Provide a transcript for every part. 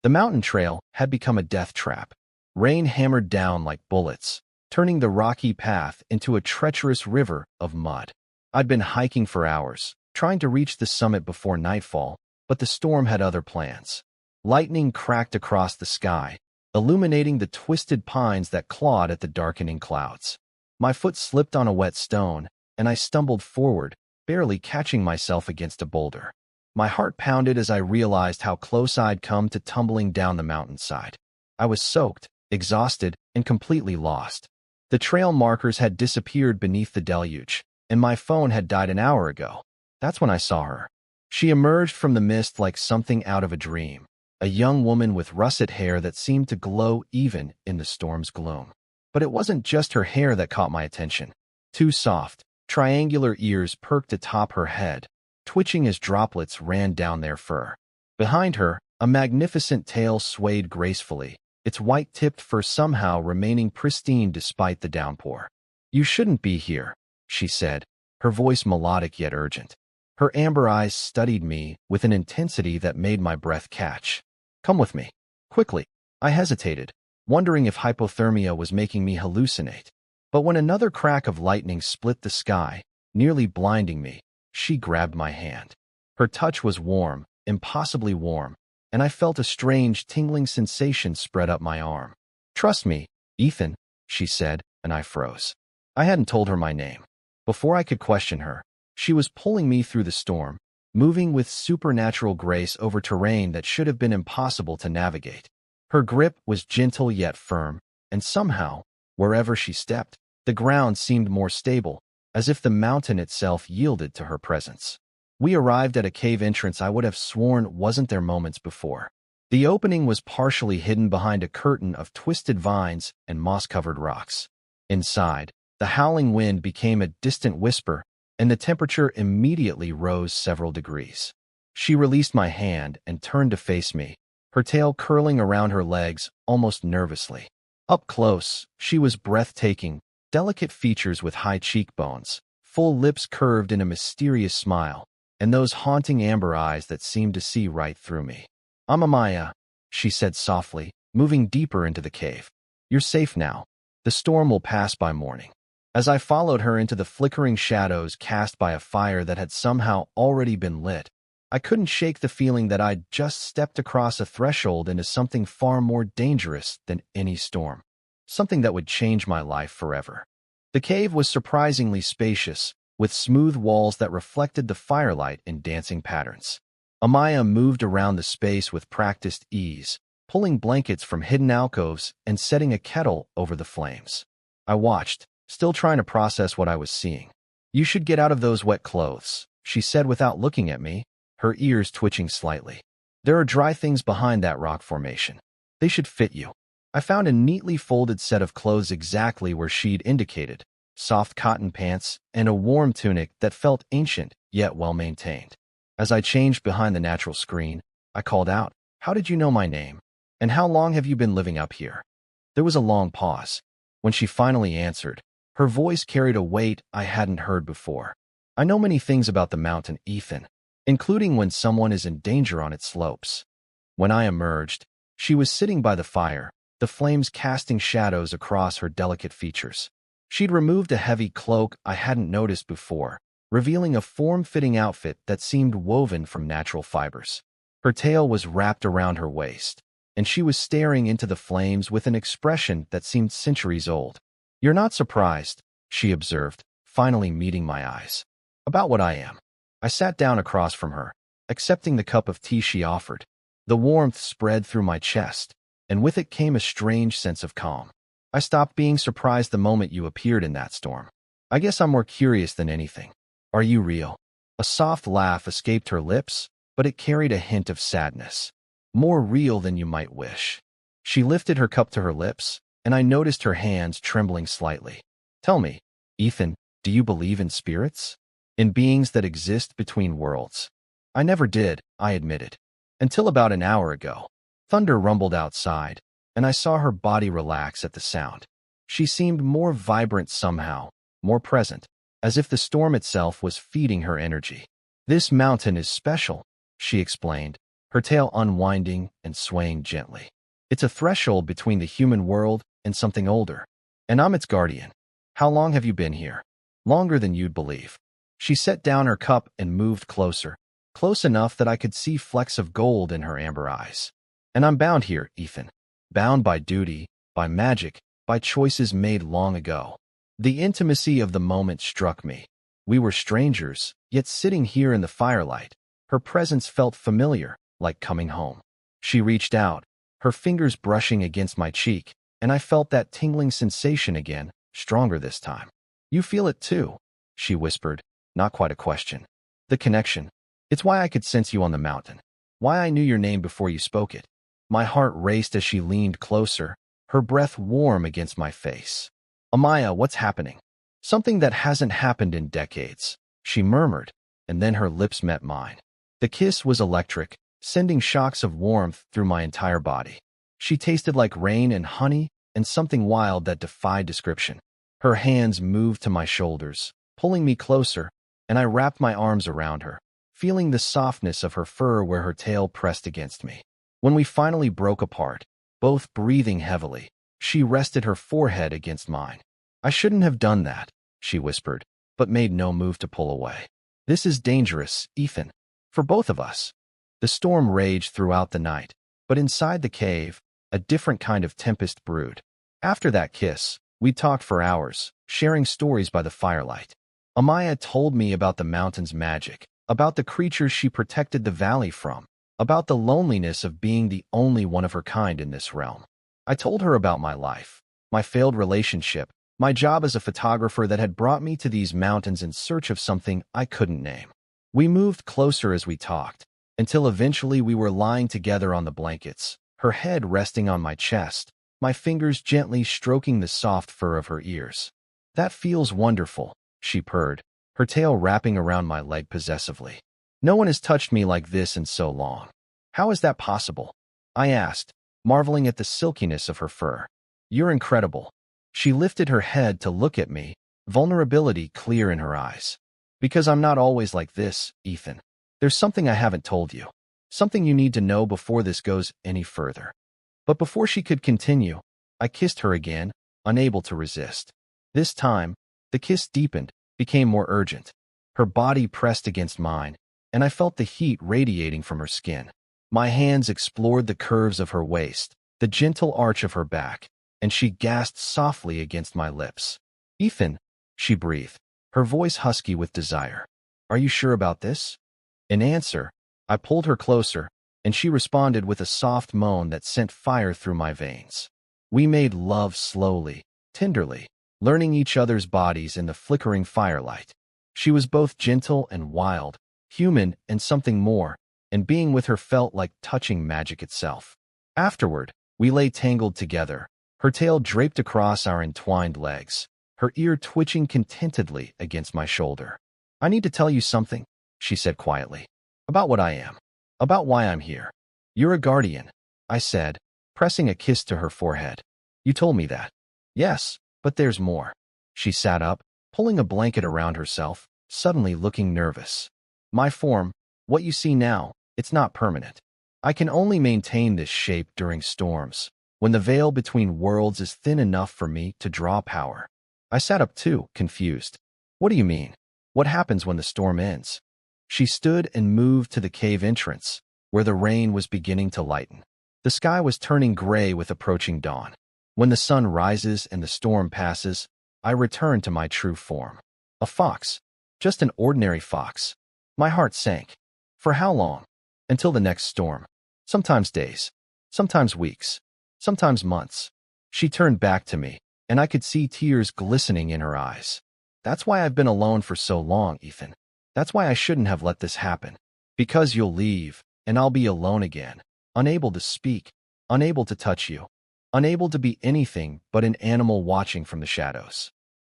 The mountain trail had become a death trap. Rain hammered down like bullets, turning the rocky path into a treacherous river of mud. I'd been hiking for hours, trying to reach the summit before nightfall, but the storm had other plans. Lightning cracked across the sky, illuminating the twisted pines that clawed at the darkening clouds. My foot slipped on a wet stone, and I stumbled forward, barely catching myself against a boulder. My heart pounded as I realized how close I'd come to tumbling down the mountainside. I was soaked, exhausted, and completely lost. The trail markers had disappeared beneath the deluge, and my phone had died an hour ago. That's when I saw her. She emerged from the mist like something out of a dream, a young woman with russet hair that seemed to glow even in the storm's gloom. But it wasn't just her hair that caught my attention. Two soft, triangular ears perked atop her head, twitching as droplets ran down their fur. Behind her, a magnificent tail swayed gracefully, its white-tipped fur somehow remaining pristine despite the downpour. "You shouldn't be here," she said, her voice melodic yet urgent. Her amber eyes studied me with an intensity that made my breath catch. "Come with me." Quickly, I hesitated, wondering if hypothermia was making me hallucinate. But when another crack of lightning split the sky, nearly blinding me, she grabbed my hand. Her touch was warm, impossibly warm, and I felt a strange, tingling sensation spread up my arm. "Trust me, Ethan," she said, and I froze. I hadn't told her my name. Before I could question her, she was pulling me through the storm, moving with supernatural grace over terrain that should have been impossible to navigate. Her grip was gentle yet firm, and somehow, wherever she stepped, the ground seemed more stable, as if the mountain itself yielded to her presence. We arrived at a cave entrance I would have sworn wasn't there moments before. The opening was partially hidden behind a curtain of twisted vines and moss-covered rocks. Inside, the howling wind became a distant whisper, and the temperature immediately rose several degrees. She released my hand and turned to face me, her tail curling around her legs almost nervously. Up close, she was breathtaking, delicate features with high cheekbones, full lips curved in a mysterious smile, and those haunting amber eyes that seemed to see right through me. "I'm Amaya," she said softly, moving deeper into the cave. "You're safe now. The storm will pass by morning." As I followed her into the flickering shadows cast by a fire that had somehow already been lit, I couldn't shake the feeling that I'd just stepped across a threshold into something far more dangerous than any storm. Something that would change my life forever. The cave was surprisingly spacious, with smooth walls that reflected the firelight in dancing patterns. Amaya moved around the space with practiced ease, pulling blankets from hidden alcoves and setting a kettle over the flames. I watched, still trying to process what I was seeing. "You should get out of those wet clothes," she said without looking at me, her ears twitching slightly. "There are dry things behind that rock formation. They should fit you." I found a neatly folded set of clothes exactly where she'd indicated, soft cotton pants and a warm tunic that felt ancient yet well-maintained. As I changed behind the natural screen, I called out, "How did you know my name? And how long have you been living up here?" There was a long pause. When she finally answered, her voice carried a weight I hadn't heard before. "I know many things about the mountain, Ethan, including when someone is in danger on its slopes." When I emerged, she was sitting by the fire, the flames casting shadows across her delicate features. She'd removed a heavy cloak I hadn't noticed before, revealing a form-fitting outfit that seemed woven from natural fibers. Her tail was wrapped around her waist, and she was staring into the flames with an expression that seemed centuries old. "You're not surprised," she observed, finally meeting my eyes. "About what I am." I sat down across from her, accepting the cup of tea she offered. The warmth spread through my chest, and with it came a strange sense of calm. "I stopped being surprised the moment you appeared in that storm. I guess I'm more curious than anything. Are you real?" A soft laugh escaped her lips, but it carried a hint of sadness. "More real than you might wish." She lifted her cup to her lips, and I noticed her hands trembling slightly. "Tell me, Ethan, do you believe in spirits? In beings that exist between worlds?" "I never did," I admitted. "Until about an hour ago." Thunder rumbled outside, and I saw her body relax at the sound. She seemed more vibrant somehow, more present, as if the storm itself was feeding her energy. "This mountain is special," she explained, her tail unwinding and swaying gently. It's a threshold between the human world and something older, and I'm its guardian. How long have you been here? Longer than you'd believe. She set down her cup and moved closer, close enough that I could see flecks of gold in her amber eyes. And I'm bound here, Ethan. Bound by duty, by magic, by choices made long ago. The intimacy of the moment struck me. We were strangers, yet sitting here in the firelight, her presence felt familiar, like coming home. She reached out, her fingers brushing against my cheek, and I felt that tingling sensation again, stronger this time. You feel it too, she whispered, not quite a question. The connection. It's why I could sense you on the mountain. Why I knew your name before you spoke it. My heart raced as she leaned closer, her breath warm against my face. Amaya, what's happening? Something that hasn't happened in decades, she murmured, and then her lips met mine. The kiss was electric, sending shocks of warmth through my entire body. She tasted like rain and honey and something wild that defied description. Her hands moved to my shoulders, pulling me closer, and I wrapped my arms around her, feeling the softness of her fur where her tail pressed against me. When we finally broke apart, both breathing heavily, she rested her forehead against mine. I shouldn't have done that, she whispered, but made no move to pull away. This is dangerous, Ethan. For both of us. The storm raged throughout the night, but inside the cave, a different kind of tempest brewed. After that kiss, we talked for hours, sharing stories by the firelight. Amaya told me about the mountain's magic, about the creatures she protected the valley from, about the loneliness of being the only one of her kind in this realm. I told her about my life, my failed relationship, my job as a photographer that had brought me to these mountains in search of something I couldn't name. We moved closer as we talked, until eventually we were lying together on the blankets, her head resting on my chest, my fingers gently stroking the soft fur of her ears. That feels wonderful, she purred, her tail wrapping around my leg possessively. No one has touched me like this in so long. How is that possible? I asked, marveling at the silkiness of her fur. You're incredible. She lifted her head to look at me, vulnerability clear in her eyes. Because I'm not always like this, Ethan. There's something I haven't told you. Something you need to know before this goes any further. But before she could continue, I kissed her again, unable to resist. This time, the kiss deepened, became more urgent. Her body pressed against mine, and I felt the heat radiating from her skin. My hands explored the curves of her waist, the gentle arch of her back, and she gasped softly against my lips. Ethan, she breathed, her voice husky with desire. Are you sure about this? In answer, I pulled her closer, and she responded with a soft moan that sent fire through my veins. We made love slowly, tenderly, learning each other's bodies in the flickering firelight. She was both gentle and wild, human and something more, and being with her felt like touching magic itself. Afterward, we lay tangled together, her tail draped across our entwined legs, her ear twitching contentedly against my shoulder. I need to tell you something, she said quietly. About what I am. About why I'm here. You're a guardian, I said, pressing a kiss to her forehead. You told me that. Yes, but there's more. She sat up, pulling a blanket around herself, suddenly looking nervous. My form, what you see now, it's not permanent. I can only maintain this shape during storms, when the veil between worlds is thin enough for me to draw power. I sat up too, confused. What do you mean? What happens when the storm ends? She stood and moved to the cave entrance, where the rain was beginning to lighten. The sky was turning gray with approaching dawn. When the sun rises and the storm passes, I return to my true form. A fox. Just an ordinary fox. My heart sank. For how long? Until the next storm. Sometimes days. Sometimes weeks. Sometimes months. She turned back to me, and I could see tears glistening in her eyes. That's why I've been alone for so long, Ethan. That's why I shouldn't have let this happen. Because you'll leave, and I'll be alone again, unable to speak, unable to touch you, unable to be anything but an animal watching from the shadows.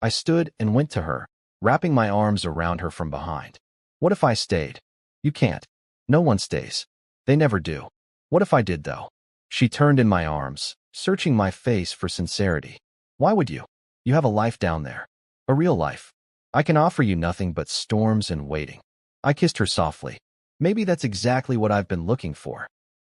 I stood and went to her, wrapping my arms around her from behind. What if I stayed? You can't. No one stays. They never do. What if I did, though? She turned in my arms, searching my face for sincerity. Why would you? You have a life down there. A real life. I can offer you nothing but storms and waiting. I kissed her softly. Maybe that's exactly what I've been looking for.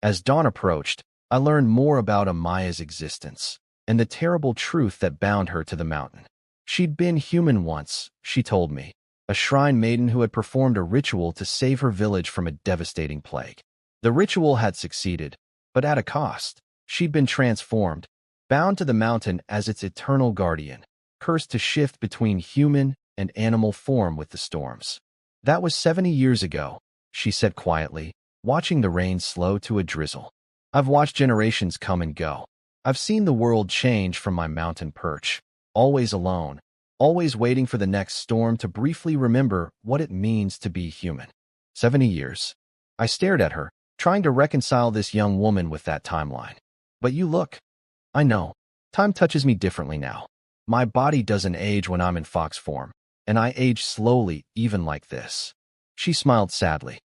As dawn approached, I learned more about Amaya's existence and the terrible truth that bound her to the mountain. She'd been human once, she told me, a shrine maiden who had performed a ritual to save her village from a devastating plague. The ritual had succeeded, but at a cost. She'd been transformed, bound to the mountain as its eternal guardian, cursed to shift between human and animal form with the storms. That was 70 years ago, she said quietly, watching the rain slow to a drizzle. I've watched generations come and go. I've seen the world change from my mountain perch, always alone, always waiting for the next storm to briefly remember what it means to be human. 70 years. I stared at her, trying to reconcile this young woman with that timeline. But you look. I know. Time touches me differently now. My body doesn't age when I'm in fox form, and I age slowly even like this. She smiled sadly.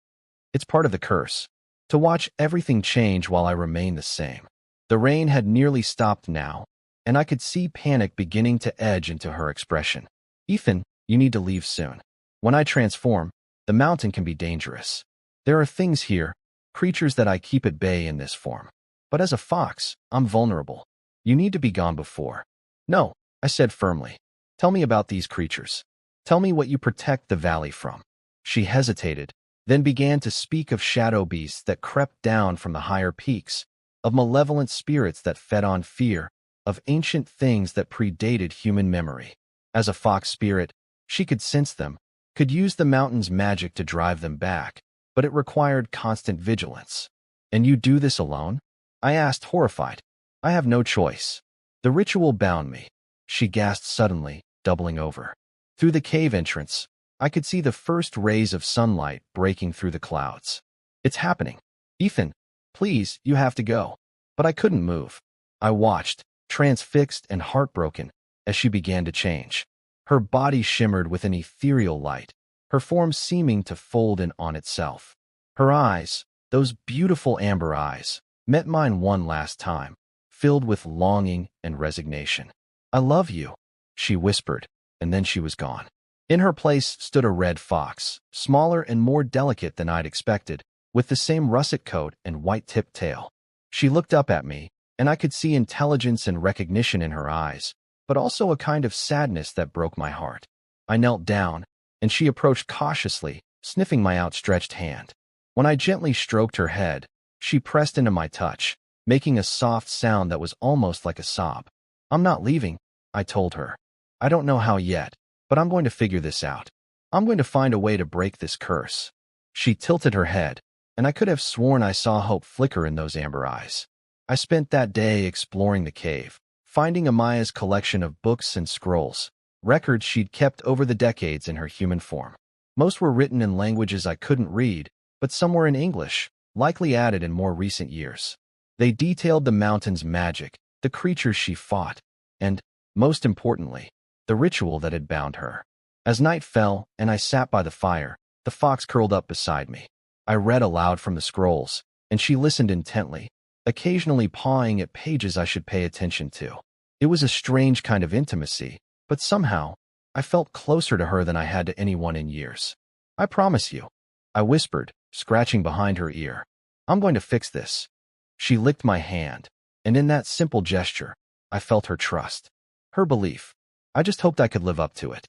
It's part of the curse, to watch everything change while I remain the same. The rain had nearly stopped now, and I could see panic beginning to edge into her expression. Ethan, you need to leave soon. When I transform, the mountain can be dangerous. There are things here, creatures that I keep at bay in this form. But as a fox, I'm vulnerable. You need to be gone before. No, I said firmly. Tell me about these creatures. Tell me what you protect the valley from. She hesitated, then began to speak of shadow beasts that crept down from the higher peaks, of malevolent spirits that fed on fear, of ancient things that predated human memory. As a fox spirit, she could sense them, could use the mountain's magic to drive them back, but it required constant vigilance. And you do this alone? I asked, horrified. I have no choice. The ritual bound me. She gasped suddenly, doubling over. Through the cave entrance, I could see the first rays of sunlight breaking through the clouds. It's happening. Ethan, please, you have to go. But I couldn't move. I watched, transfixed and heartbroken, as she began to change. Her body shimmered with an ethereal light, her form seeming to fold in on itself. Her eyes, those beautiful amber eyes, met mine one last time, filled with longing and resignation. I love you, she whispered, and then she was gone. In her place stood a red fox, smaller and more delicate than I'd expected, with the same russet coat and white-tipped tail. She looked up at me, and I could see intelligence and recognition in her eyes, but also a kind of sadness that broke my heart. I knelt down, and she approached cautiously, sniffing my outstretched hand. When I gently stroked her head, she pressed into my touch, making a soft sound that was almost like a sob. I'm not leaving, I told her. I don't know how yet, but I'm going to figure this out. I'm going to find a way to break this curse. She tilted her head, and I could have sworn I saw hope flicker in those amber eyes. I spent that day exploring the cave, finding Amaya's collection of books and scrolls, records she'd kept over the decades in her human form. Most were written in languages I couldn't read, but some were in English, likely added in more recent years. They detailed the mountain's magic, the creatures she fought, and, most importantly, the ritual that had bound her. As night fell and I sat by the fire, the fox curled up beside me. I read aloud from the scrolls, and she listened intently, occasionally pawing at pages I should pay attention to. It was a strange kind of intimacy, but somehow, I felt closer to her than I had to anyone in years. I promise you, I whispered, scratching behind her ear. I'm going to fix this. She licked my hand, and in that simple gesture, I felt her trust, her belief. I just hoped I could live up to it.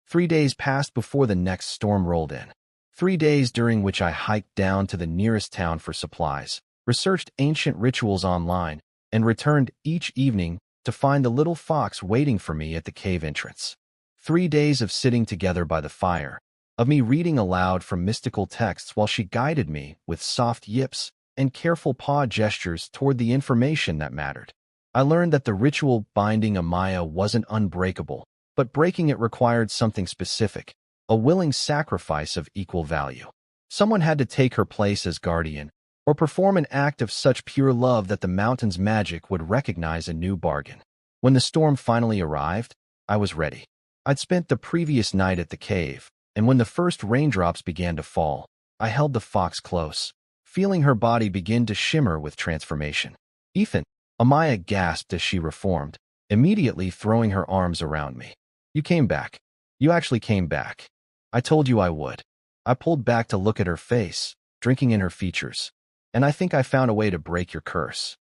3 days passed before the next storm rolled in. 3 days during which I hiked down to the nearest town for supplies, researched ancient rituals online, and returned each evening to find the little fox waiting for me at the cave entrance. 3 days of sitting together by the fire, of me reading aloud from mystical texts while she guided me with soft yips and careful paw gestures toward the information that mattered. I learned that the ritual binding Amaya wasn't unbreakable, but breaking it required something specific, a willing sacrifice of equal value. Someone had to take her place as guardian, or perform an act of such pure love that the mountain's magic would recognize a new bargain. When the storm finally arrived, I was ready. I'd spent the previous night at the cave, and when the first raindrops began to fall, I held the fox close, feeling her body begin to shimmer with transformation. Ethan, Amaya gasped as she reformed, immediately throwing her arms around me. You came back. You actually came back. I told you I would. I pulled back to look at her face, drinking in her features. And I think I found a way to break your curse.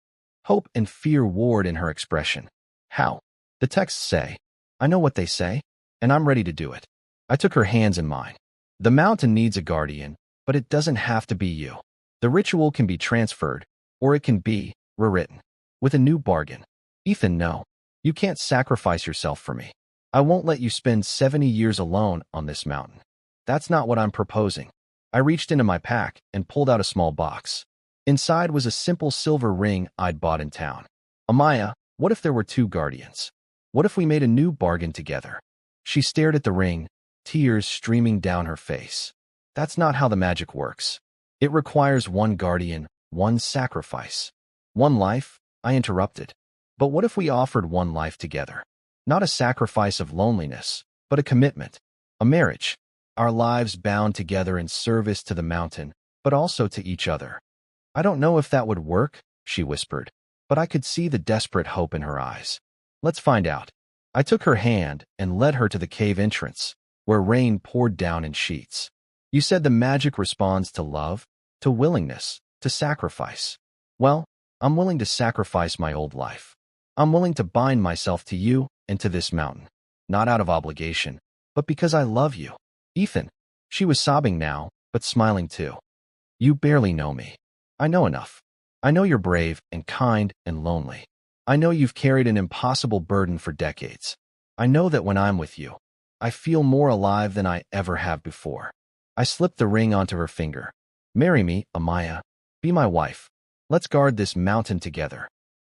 Hope and fear warred in her expression. How? The texts say. I know what they say, and I'm ready to do it. I took her hands in mine. The mountain needs a guardian, but it doesn't have to be you. The ritual can be transferred, or it can be rewritten. With a new bargain. Ethan, no. You can't sacrifice yourself for me. I won't let you spend 70 years alone on this mountain. That's not what I'm proposing. I reached into my pack and pulled out a small box. Inside was a simple silver ring I'd bought in town. Amaya, what if there were two guardians? What if we made a new bargain together? She stared at the ring, tears streaming down her face. That's not how the magic works. It requires one guardian, one sacrifice. One life, I interrupted. But what if we offered one life together? Not a sacrifice of loneliness, but a commitment. A marriage. Our lives bound together in service to the mountain, but also to each other. I don't know if that would work, she whispered, but I could see the desperate hope in her eyes. Let's find out. I took her hand and led her to the cave entrance, where rain poured down in sheets. You said the magic responds to love, to willingness, to sacrifice. Well, I'm willing to sacrifice my old life. I'm willing to bind myself to you and to this mountain, not out of obligation, but because I love you. Ethan. She was sobbing now, but smiling too. You barely know me. I know enough. I know you're brave and kind and lonely. I know you've carried an impossible burden for decades. I know that when I'm with you, I feel more alive than I ever have before. I slipped the ring onto her finger. Marry me, Amaya. Be my wife. Let's guard this mountain together.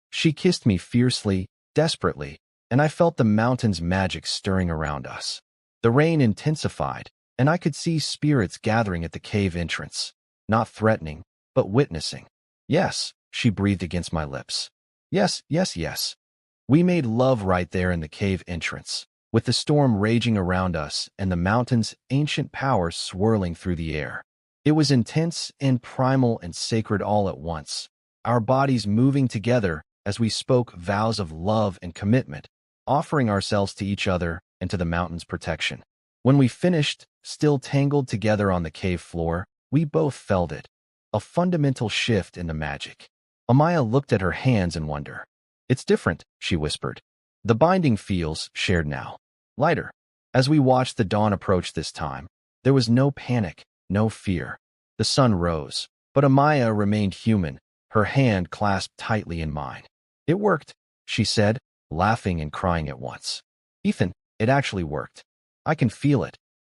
She kissed me fiercely, desperately, and I felt the mountain's magic stirring around us. The rain intensified, and I could see spirits gathering at the cave entrance, not threatening, but witnessing. Yes, she breathed against my lips. Yes, yes, yes. We made love right there in the cave entrance, with the storm raging around us and the mountain's ancient power swirling through the air. It was intense and primal and sacred all at once, our bodies moving together as we spoke vows of love and commitment, offering ourselves to each other and to the mountain's protection. When we finished, still tangled together on the cave floor, we both felt it, a fundamental shift in the magic. Amaya looked at her hands in wonder. It's different, she whispered. The binding feels shared now. Lighter. As we watched the dawn approach this time, there was no panic, no fear. The sun rose, but Amaya remained human, her hand clasped tightly in mine. It worked, she said, laughing and crying at once. Ethan, it actually worked. I can feel it.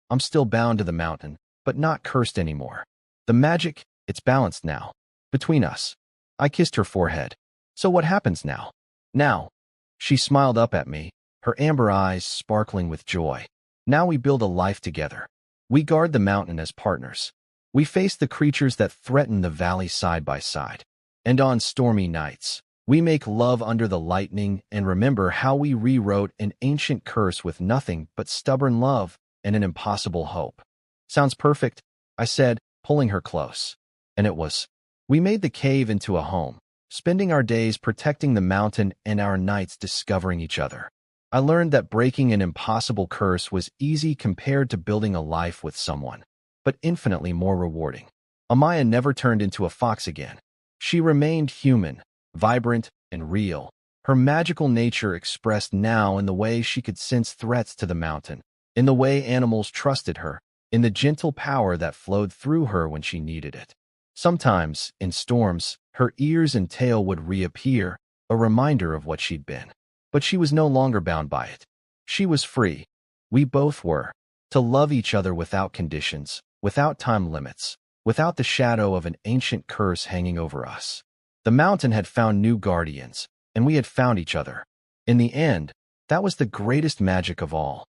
I'm still bound to the mountain, but not cursed anymore. The magic, it's balanced now. Between us. I kissed her forehead. So what happens now? Now. She smiled up at me, her amber eyes sparkling with joy. Now we build a life together. We guard the mountain as partners. We face the creatures that threaten the valley side by side. And on stormy nights, we make love under the lightning and remember how we rewrote an ancient curse with nothing but stubborn love and an impossible hope. Sounds perfect, I said, pulling her close. And it was. We made the cave into a home, spending our days protecting the mountain and our nights discovering each other. I learned that breaking an impossible curse was easy compared to building a life with someone, but infinitely more rewarding. Amaya never turned into a fox again. She remained human, vibrant, and real, her magical nature expressed now in the way she could sense threats to the mountain, in the way animals trusted her, in the gentle power that flowed through her when she needed it. Sometimes, in storms, her ears and tail would reappear, a reminder of what she'd been. But she was no longer bound by it. She was free. We both were. To love each other without conditions, without time limits, without the shadow of an ancient curse hanging over us. The mountain had found new guardians, and we had found each other. In the end, that was the greatest magic of all.